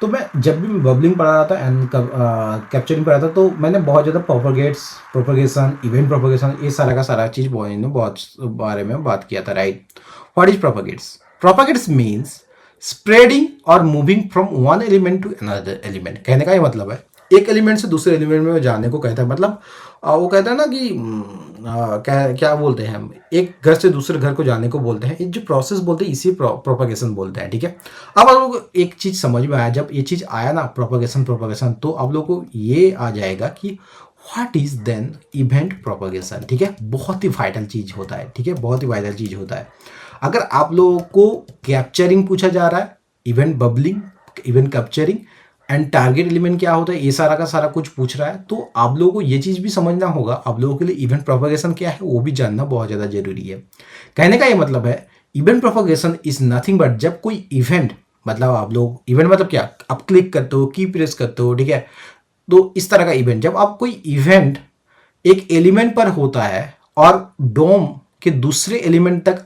तो मैं जब भी बबलिंग पढ़ा रहा था एंड कैप्चरिंग पढ़ा था, तो मैंने बहुत ज़्यादा प्रोपगेशन, इवेंट प्रोपगेशन, ये सारा का सारा चीज़ बहुत बारे में बात किया था, right. What is propagates? Propagates means spreading और moving from one element to another element. कहने का ये मतलब है एक एलिमेंट से दूसरे एलिमेंट में जाने को कहता है। मतलब वो कहता है ना कि क्या क्या बोलते हैं हम, एक घर से दूसरे घर को जाने को बोलते हैं। ये जो प्रोसेस बोलते हैं इसी प्रोपगेशन बोलते हैं, ठीक है। अब आप लोगों को एक चीज समझ में आया, जब ये चीज आया ना प्रोपगेशन, तो आप लोगों को ये आ जाएगा कि what is then event propagation, ठीक है। बहुत ही वाइटल चीज होता है, ठीक है, बहुत ही वाइटल चीज होता है। अगर आप लोगों को कैप्चरिंग पूछा जा रहा है, event bubbling, event capturing and target element क्या होता है, ये सारा का सारा कुछ पूछ रहा है, तो आप लोगों को ये चीज भी समझना होगा। आप लोगों के लिए इवेंट प्रोपगेशन क्या है वो भी जानना बहुत ज्यादा जरूरी है। कहने का ये मतलब है event propagation is nothing but, जब कोई इवेंट, मतलब आप लोग इवेंट मतलब क्या, आप क्लिक करते हो, की प्रेस करते हो, ठीक है, तो इस तरह का इवेंट, जब आप कोई इवेंट एक एलिमेंट पर होता है और डोम के दूसरे एलिमेंट तक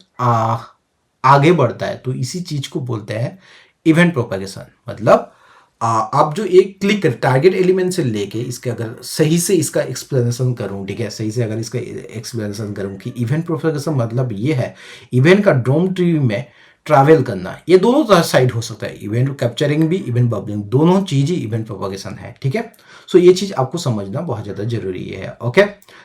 आगे बढ़ता है, तो इसी चीज को बोलते हैं इवेंट प्रोपगेशन। मतलब आप जो एक क्लिक कर टारगेट एलिमेंट से लेके इसके, अगर सही से इसका एक्सप्लेनेशन करूं, ठीक है, सही से अगर इसका एक्सप्लेनेशन करूं कि इवेंट प्रोपगेशन मतलब ये है इवेंट का डोम ट्री में ट्रैवल करना। ये दोनों साइड हो सकता है, इवेंट कैप्चरिंग भी, इवेंट बबलिंग, दोनों चीज ही इवेंट प्रोपगेशन है, ठीक है। सो ये चीज आपको समझना बहुत ज्यादा जरूरी है, okay.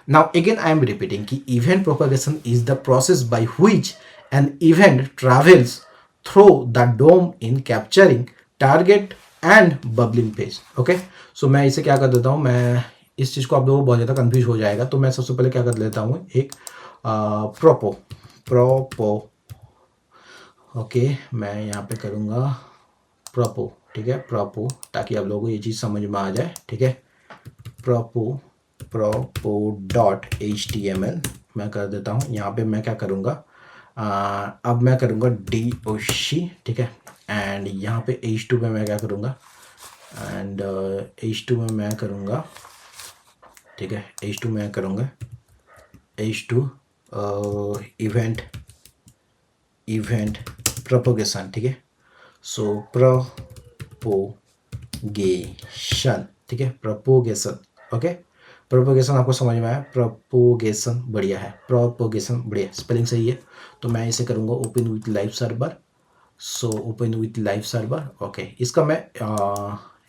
Now again I am repeating कि event propagation is the process by which an event travels through the DOM in capturing, target and bubbling phase, okay. So मैं इसे क्या कर देता हूँ, मैं इस चीज को आप लोगों को बहुत ज्यादा कंफ्यूज हो जाएगा, तो मैं सबसे पहले क्या कर लेता हूँ, एक प्रोपो, ओके, मैं यहाँ पे करूँगा प्रोपो, ठीक है, प्रोपो, ताकि आप लोगों को ये चीज़ समझ में आ जाए, ठीक है। प्रोपो डॉट HTML मैं कर देता हूँ। यहाँ पे मैं क्या करूँगा, अब मैं करूँगा DOC, ठीक है, एंड यहाँ पे H2 में मैं क्या करूँगा, एंड H2 में मैं करूँगा, ठीक है, H2 में करूँगा H2 इवेंट प्रोपगेशन, ठीक है। सो प्रोपोगेशन, ठीक है, प्रोपोगेशन, ओके। प्रोपोगेशन आपको समझ में आया, प्रोपोगेशन बढ़िया है, प्रोपोगेशन बढ़िया, स्पेलिंग सही है। तो मैं इसे करूँगा open with live server. So open with live server, okay, इसका मैं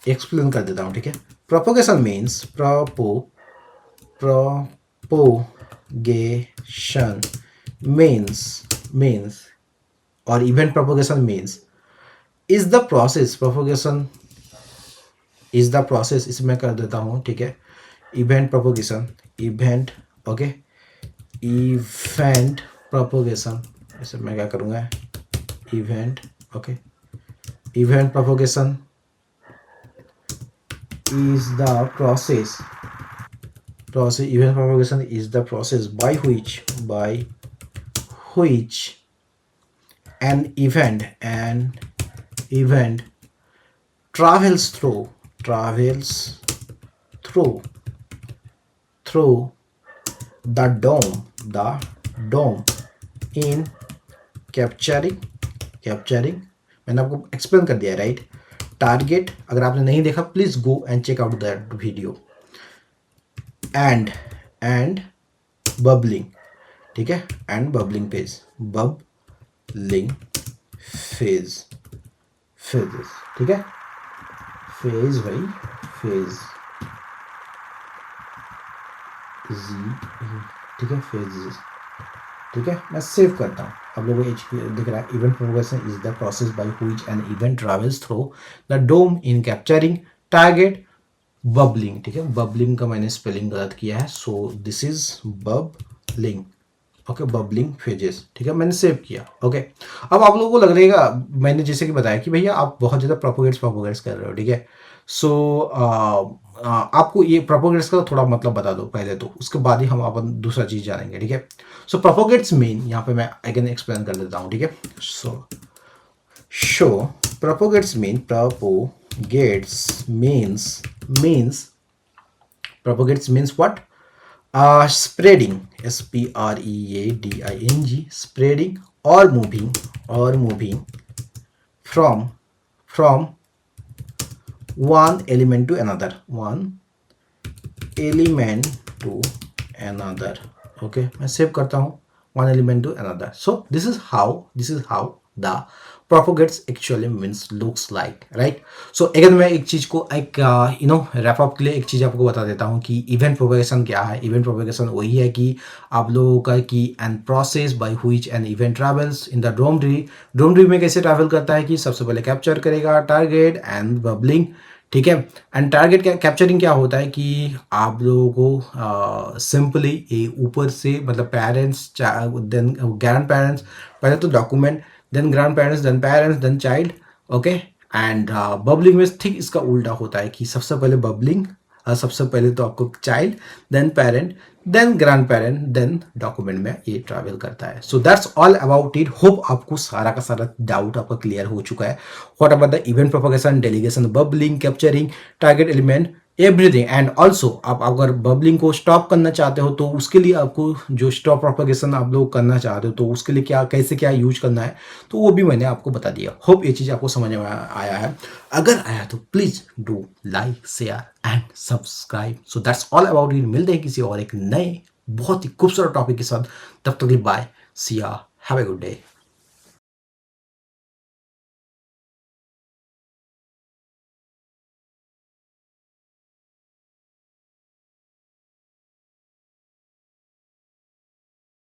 एक्सप्लेन कर देता हूँ, ठीक है। प्रोपोगेशन मीन्स प्रोपोगेशन मीन्स और event propagation means is the process, propagation is the process, इसे मैं कर देता हूँ, ठीक है। Event propagation, event, okay, event propagation, इसे मैं क्या करूँगा, event, okay, event propagation is the process event propagation is the process by which an event travels through the dome in capturing मैंने आपको एक्सप्लेन कर दिया, राइट। टारगेट, अगर आपने नहीं देखा please go and check out that video, and bubbling, ठीक है, and bubbling phase, bubbling phases, ठीक है, फेज भाई, फेज ठीक है, फेजेस, ठीक है। मैं सेव करता हूँ, आप लोगों को दिख रहा है, event progression is the process by which an event travels through the DOM in capturing, target, bubbling, ठीक है। बबलिंग का मैंने स्पेलिंग गलत किया है, so this is bubbling, okay, bubbling phases, ठीक है, मैंने सेव किया, ओके। अब आप लोगों को लग रहेगा, मैंने जैसे कि बताया कि भैया आप बहुत ज़्यादा प्रोपोगेट्स कर रहे हो, ठीक है। सो आपको ये प्रोपोगेट्स का थोड़ा मतलब बता दो पहले, तो उसके बाद ही हम अपन दूसरा चीज़ जानेंगे, ठीक है। सो प्रोपोगेट्स मीन, यहाँ पे मैं अगेन एक्सप्लेन कर देता हूँ, ठीक है। So propagates mean, propagates means what? Spreading, spreading, spreading or moving from one element to another, one element to another. Okay, मैं सेव करता हूँ, one element to another. So this is how the propagates actually means looks like, right? So अगर मैं एक चीज को एक wrap up के लिए एक चीज आपको बता देता हूँ कि इवेंट प्रोपेगेशन क्या है. इवेंट प्रोपेगेशन वही है कि आप लोगों का कि an process by which an event travels in the DOM tree में कैसे ट्रैवल करता है कि सबसे पहले कैप्चर करेगा टारगेट एंड बबलिंग. ठीक है. एंड टारगेट कैप्चरिंग क्या होता है कि आप लोगों को सिंपली ये ऊपर से मतलब पेरेंट्स देन ग्रैंड पेरेंट्स, पहले तो document, then grand parents then child. Okay. And bubbling में ठीक इसका उल्टा होता है कि सबसे पहले बबलिंग, सबसे पहले तो आपको child, then parent, then grand parent, then document में ये ट्रैवल करता है. So that's all about it. Hope आपको सारा का सारा डाउट आपका क्लियर हो चुका है. What about the event propagation, delegation, bubbling, capturing, target element, everything. And also आप अगर बबलिंग को स्टॉप करना चाहते हो तो उसके लिए आपको जो स्टॉप प्रोपेगेशन आप लोग करना चाहते हो तो उसके लिए क्या कैसे क्या यूज करना है तो वो भी मैंने आपको बता दिया. होप ये चीज़ आपको समझ में आया है. अगर आया तो please do like, share and subscribe. So that's all about it. मिलते हैं किसी और एक नए बहुत ही खूबसूरत टॉपिक के साथ. तब तक के लिए बाय, सी या, हैव ए गुड डे.